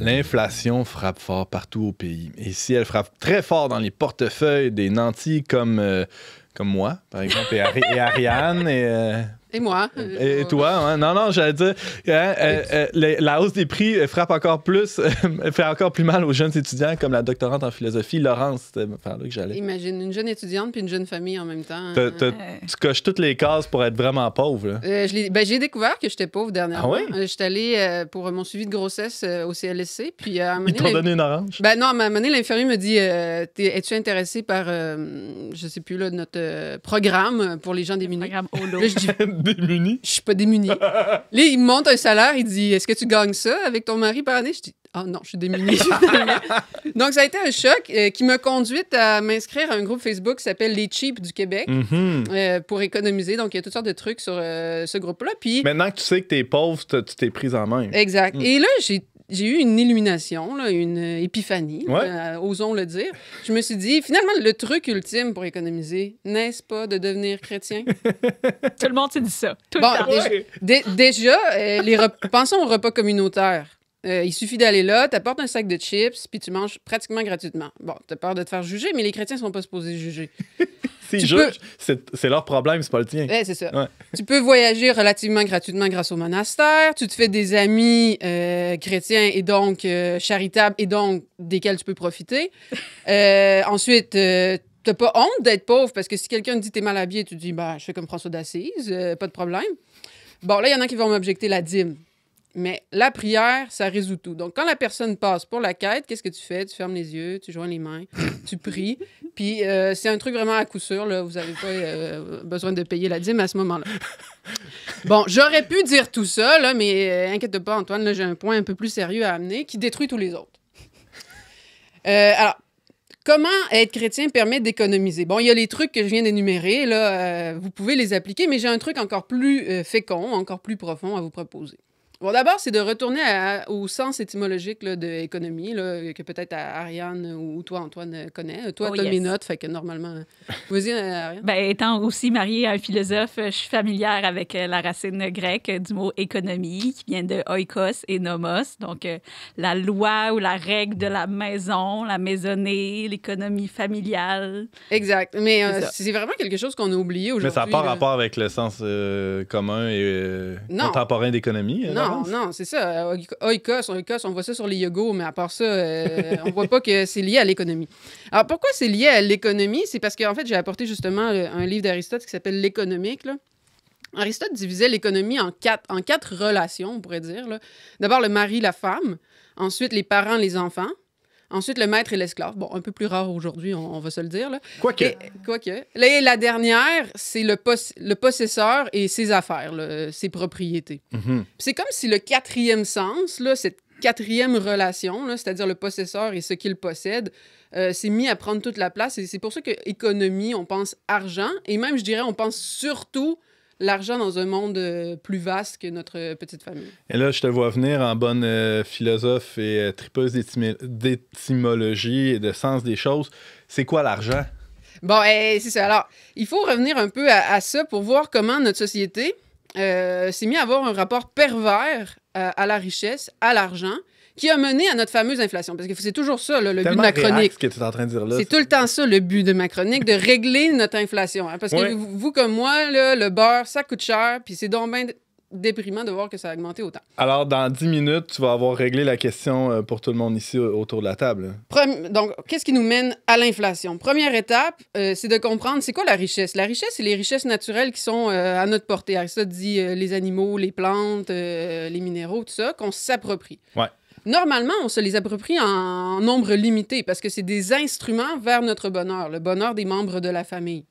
L'inflation frappe fort partout au pays. Et si elle frappe très fort dans les portefeuilles des nantis comme moi, par exemple, et Ariane, Et moi. et toi, hein? Non, j'allais dire, la hausse des prix frappe encore plus, fait encore plus mal aux jeunes étudiants, comme la doctorante en philosophie, Laurence, c'était par là que j'allais. Imagine une jeune étudiante puis une jeune famille en même temps. Tu coches toutes les cases pour être vraiment pauvre. Là. J'ai découvert que j'étais pauvre dernièrement. Ah ouais? J'étais allée pour mon suivi de grossesse au CLSC. Puis, Ils t'ont donné une orange? Ben non, à un moment donné, l'infirmier me dit es-tu intéressé par, je sais plus, là, notre programme pour les gens démunis? Programme Holo. Là, je dis Démunis? je suis pas démunie. Là, il me monte un salaire, il dit est-ce que tu gagnes ça avec ton mari par année? Je dis ah non, je suis démunie. Donc, ça a été un choc qui m'a conduite à m'inscrire à un groupe Facebook qui s'appelle Les Cheap du Québec pour économiser. Donc, il y a toutes sortes de trucs sur ce groupe-là. Puis, maintenant que tu sais que t'es pauvre, tu t'es prise en main. exact. Et là, j'ai eu une illumination, là, une épiphanie, osons le dire. Je me suis dit, finalement, le truc ultime pour économiser, n'est-ce pas de devenir chrétien? Tout le monde s'est dit ça. Tout le temps. Déjà, pensons au repas communautaire. Il suffit d'aller là, t'apportes un sac de chips, puis tu manges pratiquement gratuitement. Bon, t'as peur de te faire juger, mais les chrétiens sont pas supposés juger. S'ils jugent, c'est leur problème, c'est pas le tien. Ouais, c'est ça. Ouais. Tu peux voyager relativement gratuitement grâce au monastère. Tu te fais des amis chrétiens et donc charitables et donc desquels tu peux profiter. Ensuite, t'as pas honte d'être pauvre parce que si quelqu'un te dit t'es mal habillé, tu te dis je fais comme François d'Assise, pas de problème. Bon, là, il y en a qui vont m'objecter la dîme. Mais la prière, ça résout tout. Donc, quand la personne passe pour la quête, qu'est-ce que tu fais? Tu fermes les yeux, tu joins les mains, tu pries. Puis, c'est un truc vraiment à coup sûr. Là. Vous n'avez pas besoin de payer la dîme à ce moment-là. Bon, j'aurais pu dire tout ça, là, mais inquiète pas, Antoine, là, j'ai un point un peu plus sérieux à amener qui détruit tous les autres. Alors, comment être chrétien permet d'économiser? Bon, il y a les trucs que je viens d'énumérer. Là, vous pouvez les appliquer, mais j'ai un truc encore plus fécond, encore plus profond à vous proposer. Bon, d'abord, c'est de retourner au sens étymologique là, de économie, là, que peut-être Ariane ou toi, Antoine, connais. Toi, tu as mes notes, fait que normalement... Vas-y, Ariane. Ben, étant aussi mariée à un philosophe, je suis familière avec la racine grecque du mot économie, qui vient de oikos et nomos, donc la loi ou la règle de la maison, la maisonnée, l'économie familiale. Exact. Mais c'est vraiment quelque chose qu'on a oublié aujourd'hui. Mais ça n'a pas rapport avec le sens commun et contemporain d'économie. Non, c'est ça. Oikos, on voit ça sur les yogos, mais à part ça, on voit pas que c'est lié à l'économie. Alors, pourquoi c'est lié à l'économie? C'est parce qu'en fait, j'ai apporté justement un livre d'Aristote qui s'appelle L'Économique, là. Aristote divisait l'économie en quatre relations, on pourrait dire. Là. D'abord, le mari, la femme. Ensuite, les parents, les enfants. Ensuite, le maître et l'esclave. Bon, un peu plus rare aujourd'hui, on va se le dire. Là. Quoique. Là, la dernière, c'est le possesseur et ses affaires, là, ses propriétés. Mm-hmm. C'est comme si le quatrième sens, là, cette quatrième relation, là, c'est-à-dire le possesseur et ce qu'il possède, s'est mis à prendre toute la place. Et c'est pour ça que économie, on pense argent. Et même, je dirais, on pense surtout l'argent dans un monde plus vaste que notre petite famille. Et là, je te vois venir en bonne philosophe et tripeuse d'étymologie et de sens des choses. C'est quoi l'argent? Bon, c'est ça. Alors, il faut revenir un peu à ça pour voir comment notre société s'est mis à avoir un rapport pervers à la richesse, à l'argent, qui a mené à notre fameuse inflation. Parce que c'est toujours ça, là, le but de ma chronique. Ce que tu es en train de dire là. C'est tout le temps ça, le but de ma chronique, de régler notre inflation. Hein, parce que vous, comme moi, là, le beurre, ça coûte cher, puis c'est donc bien déprimant de voir que ça a augmenté autant. Alors, dans 10 minutes, tu vas avoir réglé la question pour tout le monde ici autour de la table. Donc, qu'est-ce qui nous mène à l'inflation? Première étape, c'est de comprendre c'est quoi la richesse. La richesse, c'est les richesses naturelles qui sont à notre portée. Aristote dit les animaux, les plantes, les minéraux, tout ça, qu'on s'approprie. Ouais. Normalement, on se les approprie en nombre limité parce que c'est des instruments vers notre bonheur, le bonheur des membres de la famille.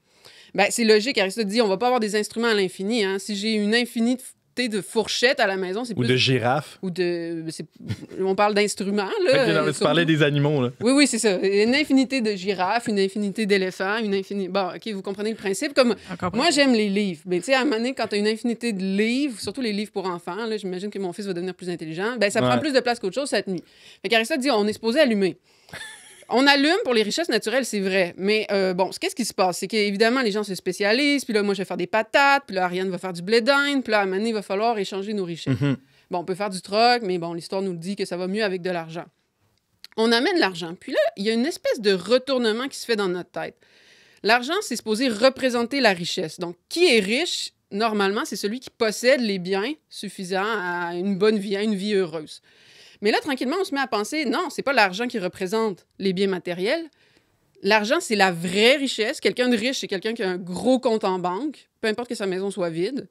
Ben, c'est logique. Aristote dit on va pas avoir des instruments à l'infini. Hein. Si j'ai une infinité de fourchettes à la maison, c'est plus... Ou de girafes. Ou de... On parle d'instruments, là. Okay, non, mais tu parlais des animaux, là. Oui, c'est ça. Une infinité de girafes, une infinité d'éléphants, une infinité... Bon, OK, vous comprenez le principe. Comme moi, j'aime les livres. Mais tu sais, à un moment donné, quand tu as une infinité de livres, surtout les livres pour enfants, là, j'imagine que mon fils va devenir plus intelligent, ben ça prend plus de place qu'autre chose cette nuit. Fait qu'Aristote dit, on est supposé allumer. On allume pour les richesses naturelles, c'est vrai. Mais bon, qu'est-ce qui se passe? C'est qu'évidemment, les gens se spécialisent. Puis là, moi, je vais faire des patates. Puis là, Ariane va faire du blé d'Inde. Puis là, à un moment donné, il va falloir échanger nos richesses. Mm-hmm. Bon, on peut faire du troc, mais bon, l'histoire nous dit que ça va mieux avec de l'argent. On amène l'argent. Puis là, il y a une espèce de retournement qui se fait dans notre tête. L'argent, c'est supposé représenter la richesse. Donc, qui est riche, normalement, c'est celui qui possède les biens suffisants à une bonne vie, à une vie heureuse. Mais là, tranquillement, on se met à penser, non, c'est pas l'argent qui représente les biens matériels. L'argent, c'est la vraie richesse. Quelqu'un de riche, c'est quelqu'un qui a un gros compte en banque, peu importe que sa maison soit vide.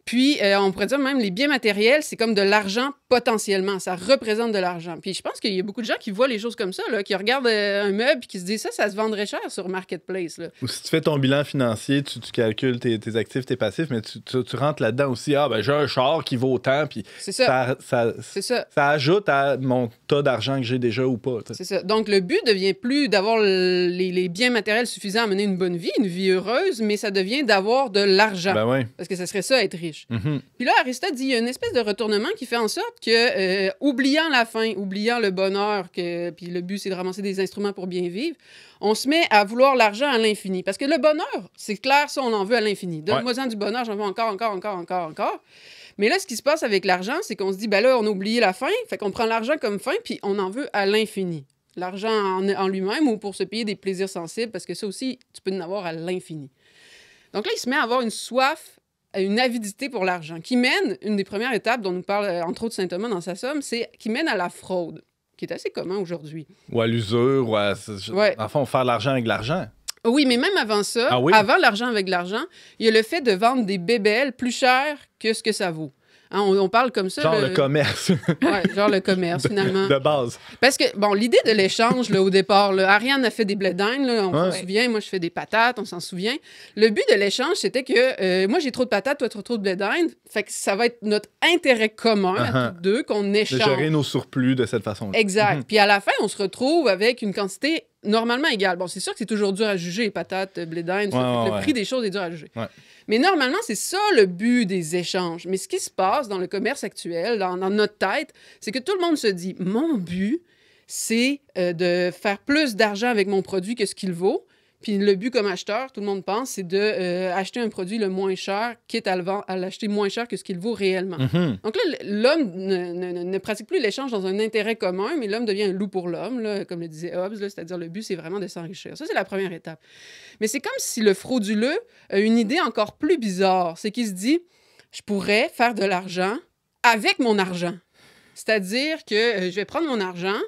Puis, on pourrait dire même, les biens matériels, c'est comme de l'argent potentiellement. Ça représente de l'argent. Puis, je pense qu'il y a beaucoup de gens qui voient les choses comme ça, là, qui regardent un meuble et qui se disent ça se vendrait cher sur Marketplace. Là. Ou si tu fais ton bilan financier, tu calcules tes actifs, tes passifs, mais tu rentres là-dedans aussi. Ah, ben j'ai un char qui vaut autant, puis c'est ça. C'est ça. Ça ajoute à mon tas d'argent que j'ai déjà ou pas. T'sais. C'est ça. Donc, le but devient plus d'avoir les biens matériels suffisants à mener une bonne vie, une vie heureuse, mais ça devient d'avoir de l'argent. Ben oui. Parce que ça serait ça, être riche. Mm-hmm. Puis là, Aristote dit, il y a une espèce de retournement qui fait en sorte que, oubliant la fin, oubliant le bonheur, puis le but, c'est de ramasser des instruments pour bien vivre, on se met à vouloir l'argent à l'infini. Parce que le bonheur, c'est clair, ça, on en veut à l'infini. Donne-moi-en du bonheur, j'en veux encore. Mais là, ce qui se passe avec l'argent, c'est qu'on se dit, ben là, on a oublié la fin, fait qu'on prend l'argent comme fin, puis on en veut à l'infini. L'argent en lui-même ou pour se payer des plaisirs sensibles, parce que ça aussi, tu peux en avoir à l'infini. Donc là, il se met à avoir une soif, une avidité pour l'argent, qui mène, une des premières étapes dont nous parle, entre autres, saint Thomas dans sa Somme, c'est qui mène à la fraude, qui est assez commun aujourd'hui. Ou à l'usure, ou à... Enfin, on fait de l'argent avec de l'argent. Oui, mais même avant ça, avant l'argent avec l'argent, il y a le fait de vendre des bébelles plus chères que ce que ça vaut. Hein, on parle comme ça. Genre le commerce. Oui, genre le commerce, finalement. De base. Parce que, bon, l'idée de l'échange, là, au départ, là, Ariane a fait des blé d'Inde, là, on s'en souvient. Moi, je fais des patates, on s'en souvient. Le but de l'échange, c'était que moi, j'ai trop de patates, toi, tu as trop de blé d'Inde. Fait que ça va être notre intérêt commun, à tous deux, qu'on échange. De gérer nos surplus de cette façon-là. Exact. Puis à la fin, on se retrouve avec une quantité normalement égale. Bon, c'est sûr que c'est toujours dur à juger, les patates, blé d'Inde. Le prix des choses est dur à juger. Mais normalement, c'est ça le but des échanges. Mais ce qui se passe dans le commerce actuel, dans notre tête, c'est que tout le monde se dit, mon but, c'est de faire plus d'argent avec mon produit que ce qu'il vaut. Puis le but comme acheteur, tout le monde pense, c'est d'acheter un produit le moins cher, quitte à l'acheter moins cher que ce qu'il vaut réellement. Mm-hmm. Donc là, l'homme ne pratique plus l'échange dans un intérêt commun, mais l'homme devient un loup pour l'homme, là, comme le disait Hobbes, là, c'est-à-dire le but, c'est vraiment de s'enrichir. Ça, c'est la première étape. Mais c'est comme si le frauduleux a une idée encore plus bizarre. C'est qu'il se dit, je pourrais faire de l'argent avec mon argent. C'est-à-dire que je vais prendre mon argent,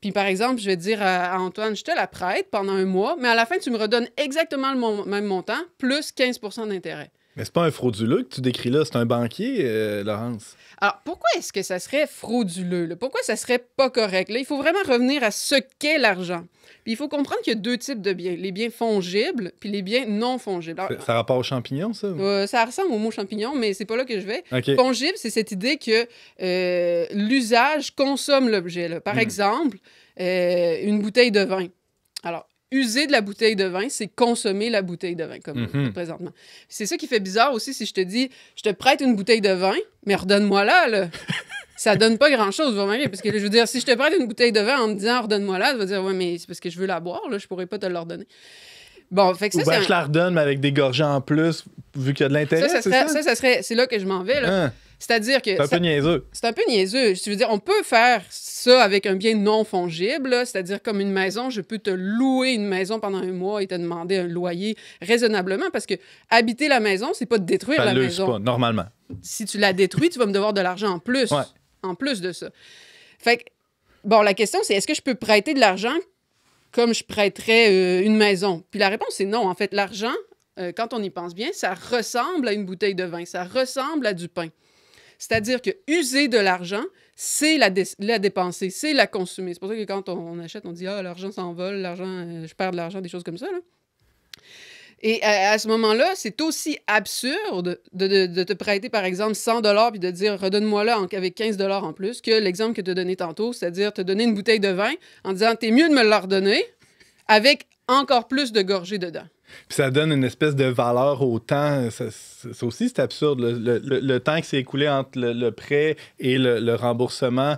puis, par exemple, je vais dire à Antoine, je te la prête pendant un mois, mais à la fin, tu me redonnes exactement le même montant, plus 15 % d'intérêt. Mais c'est pas un frauduleux que tu décris là, c'est un banquier, Laurence. Alors, pourquoi est-ce que ça serait frauduleux? Là? Pourquoi ça serait pas correct? Là, il faut vraiment revenir à ce qu'est l'argent. Puis il faut comprendre qu'il y a deux types de biens. Les biens fongibles, puis les biens non fongibles. Alors, ça rapporte aux champignons, ça? Ça ressemble au mot champignon, mais c'est pas là que je vais. Okay. Fongible, c'est cette idée que l'usage consomme l'objet. Là. Par exemple, une bouteille de vin. Alors, user de la bouteille de vin, c'est consommer la bouteille de vin, comme présentement. C'est ça qui fait bizarre aussi si je te dis, je te prête une bouteille de vin, mais redonne-moi-la, là. Ça donne pas grand-chose, vraiment, parce que je veux dire, si je te prête une bouteille de vin en me disant redonne-moi-la, tu vas dire, ouais, mais c'est parce que je veux la boire, là, je pourrais pas te la redonner. Bon, fait que ça, je la redonne, mais avec des gorgées en plus, vu qu'il y a de l'intérêt, c'est là que je m'en vais, là. C'est-à-dire que... C'est un peu niaiseux. C'est un peu niaiseux. Je veux dire, on peut faire ça avec un bien non fongible, là, c'est-à-dire comme une maison, je peux te louer une maison pendant un mois et te demander un loyer raisonnablement, parce que habiter la maison, c'est pas de détruire la maison. Pas, normalement. Si tu la détruis, tu vas me devoir de l'argent en plus. Ouais. En plus de ça. Fait que, bon, la question, c'est est-ce que je peux prêter de l'argent comme je prêterais une maison? Puis la réponse, c'est non. En fait, l'argent, quand on y pense bien, ça ressemble à une bouteille de vin, ça ressemble à du pain. C'est-à-dire que user de l'argent, c'est la dépenser, c'est la consommer. C'est pour ça que quand on achète, on dit « Ah, l'argent s'envole, je perds de l'argent », des choses comme ça. Là. Et à ce moment-là, c'est aussi absurde de te prêter, par exemple, 100 $ puis de dire « Redonne-moi-là avec 15 $ en plus » que l'exemple que tu as donné tantôt, c'est-à-dire te donner une bouteille de vin en disant « T'es mieux de me la redonner avec encore plus de gorgées dedans ». Puis ça donne une espèce de valeur au temps. Ça aussi, c'est absurde. Le temps qui s'est écoulé entre le prêt et le remboursement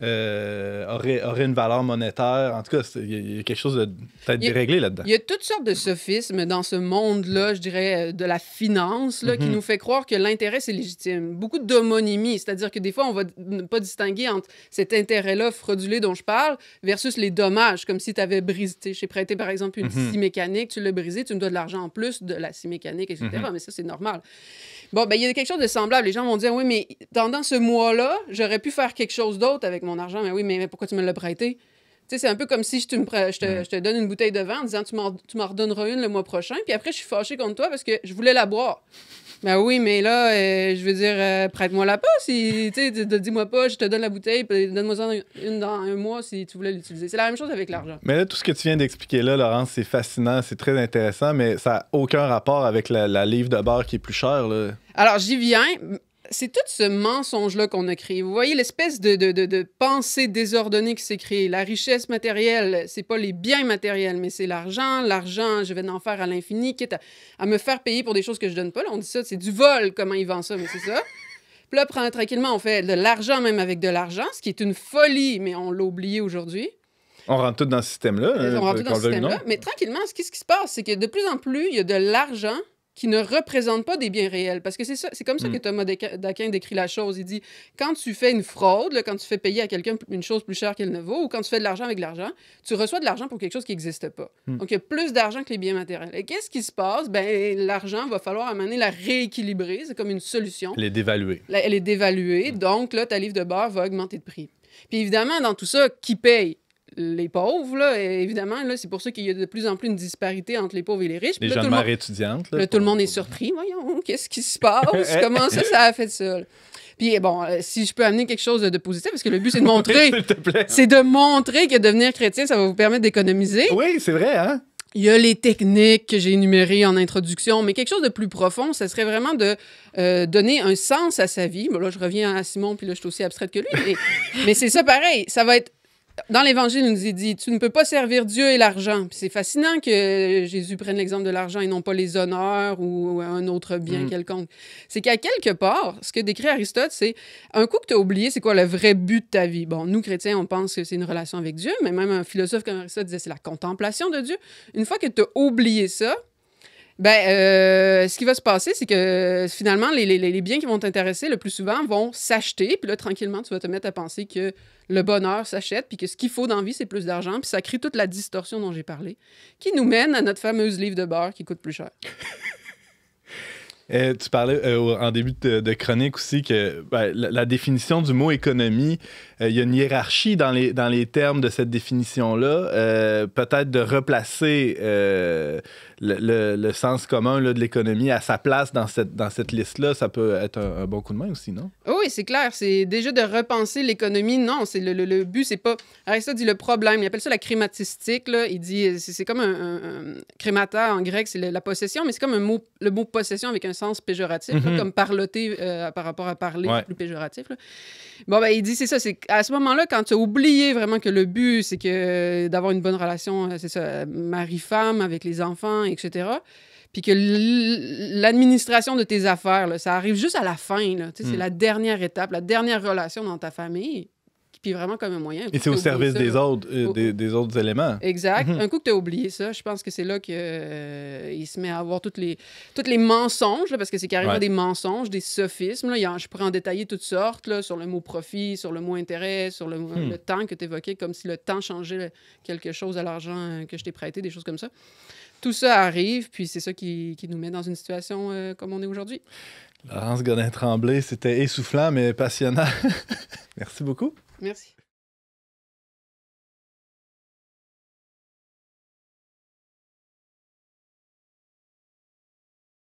aurait une valeur monétaire. En tout cas, il y a quelque chose de peut-être déréglé là-dedans. Il y a toutes sortes de sophismes dans ce monde-là, je dirais, de la finance, là, qui nous fait croire que l'intérêt, c'est légitime. Beaucoup d'homonymie, c'est-à-dire que des fois, on va ne pas distinguer entre cet intérêt-là fraudulé dont je parle versus les dommages, comme si tu avais brisé. J'ai prêté, par exemple, une scie mécanique, tu l'as brisée, tu me dois de l'argent en plus de la scie mécanique, etc. Mais ça, c'est normal. Bon, ben il y a quelque chose de semblable. Les gens vont dire, oui, mais pendant ce mois-là, j'aurais pu faire quelque chose d'autre avec mon argent. Mais oui, mais pourquoi tu me l'as prêté? Tu sais, c'est un peu comme si je te donne une bouteille de vin en disant, tu m'en redonneras une le mois prochain. Puis après, je suis fâchée contre toi parce que je voulais la boire. Ben oui, mais là, je veux dire, prête-moi-la pas. Si, tu sais, dis-moi pas, je te donne la bouteille, puis donne-moi-en une dans un mois si tu voulais l'utiliser. C'est la même chose avec l'argent. Mais là, tout ce que tu viens d'expliquer là, Laurence, c'est fascinant, c'est très intéressant, mais ça n'a aucun rapport avec la livre de beurre qui est plus chère, là. Alors, j'y viens. C'est tout ce mensonge-là qu'on a créé. Vous voyez l'espèce de pensée désordonnée qui s'est créée. La richesse matérielle, c'est pas les biens matériels, mais c'est l'argent. L'argent, je vais en faire à l'infini, quitte à me faire payer pour des choses que je donne pas. Là, on dit ça, c'est du vol, comment ils vendent ça, mais c'est ça. Puis là, tranquillement, on fait de l'argent même avec de l'argent, ce qui est une folie, mais on l'a oublié aujourd'hui. On rentre tout dans ce système-là. On rentre tout dans ce système-là. Mais tranquillement, ce qui se passe, c'est que de plus en plus, il y a de l'argent qui ne représente pas des biens réels. Parce que c'est comme ça que Thomas d'Aquin décrit la chose. Il dit, quand tu fais une fraude, là, quand tu fais payer à quelqu'un une chose plus chère qu'elle ne vaut, ou quand tu fais de l'argent avec de l'argent, tu reçois de l'argent pour quelque chose qui n'existe pas. Donc, il y a plus d'argent que les biens matériels. Et qu'est-ce qui se passe? Ben, l'argent, va falloir à un moment donné la rééquilibrer. C'est comme une solution. Elle est dévaluée. Elle est dévaluée. Donc, là, ta livre de beurre va augmenter de prix. Puis évidemment, dans tout ça, qui paye? Les pauvres, là, évidemment, là, c'est pour ça qu'il y a de plus en plus une disparité entre les pauvres et les riches. Les là, jeunes mères étudiantes. Là, tout le monde est surpris. Voyons, qu'est-ce qui se passe? Comment ça a fait ça? Là? Puis bon, si je peux amener quelque chose de positif, parce que le but, c'est de montrer... S'il te plaît. C'est de montrer que devenir chrétien, ça va vous permettre d'économiser. Oui, c'est vrai, hein? Il y a les techniques que j'ai énumérées en introduction, mais quelque chose de plus profond, ça serait vraiment de donner un sens à sa vie. Bon, là, je reviens à Simon, puis là, je suis aussi abstraite que lui. Mais c'est ça pareil. Ça va être... Dans l'Évangile, il nous est dit, tu ne peux pas servir Dieu et l'argent. Puis c'est fascinant que Jésus prenne l'exemple de l'argent et non pas les honneurs ou un autre bien quelconque. C'est qu'à quelque part, ce que décrit Aristote, c'est un coup que tu as oublié, c'est quoi le vrai but de ta vie? Bon, nous, chrétiens, on pense que c'est une relation avec Dieu, mais même un philosophe comme Aristote disait, c'est la contemplation de Dieu. Une fois que tu as oublié ça, ben, ce qui va se passer, c'est que finalement, les biens qui vont t'intéresser le plus souvent vont s'acheter. Puis là, tranquillement, tu vas te mettre à penser que le bonheur s'achète, puis que ce qu'il faut dans la vie, c'est plus d'argent. Puis ça crée toute la distorsion dont j'ai parlé, qui nous mène à notre fameuse livre de beurre qui coûte plus cher. Tu parlais en début de chronique aussi que la définition du mot économie, il y a une hiérarchie dans les termes de cette définition-là. Peut-être de replacer le sens commun là, de l'économie à sa place dans cette liste-là, ça peut être un bon coup de main aussi, non? Oui, c'est clair. C'est déjà de repenser l'économie. Non, c'est le but, c'est pas... Aristote dit le problème. Il appelle ça la crématistique. Là. Il dit, c'est comme un crémata en grec, c'est la possession, mais c'est comme le mot possession avec un sens péjoratif, là, comme parloter par rapport à parler, plus péjoratif. Là. Bon, ben, il dit, c'est ça. C'est à ce moment-là, quand tu as oublié vraiment que le but, c'est que d'avoir une bonne relation, c'est ça, mari-femme avec les enfants, etc., puis que l'administration de tes affaires, là, ça arrive juste à la fin. Là, c'est la dernière étape, la dernière relation dans ta famille, puis vraiment comme un moyen. Et c'est au service des autres, des autres éléments. Exact. Un coup que tu as oublié ça, je pense que c'est là qu'il se met à avoir tous les mensonges, là, parce que c'est carrément des mensonges, des sophismes. Là. Je pourrais en détailler toutes sortes, là, sur le mot profit, sur le mot intérêt, sur le temps que tu évoquais, comme si le temps changeait quelque chose à l'argent que je t'ai prêté, des choses comme ça. Tout ça arrive, puis c'est ça qui nous met dans une situation comme on est aujourd'hui. Laurence Godin-Tremblay, c'était essoufflant, mais passionnant. Merci beaucoup. Merci.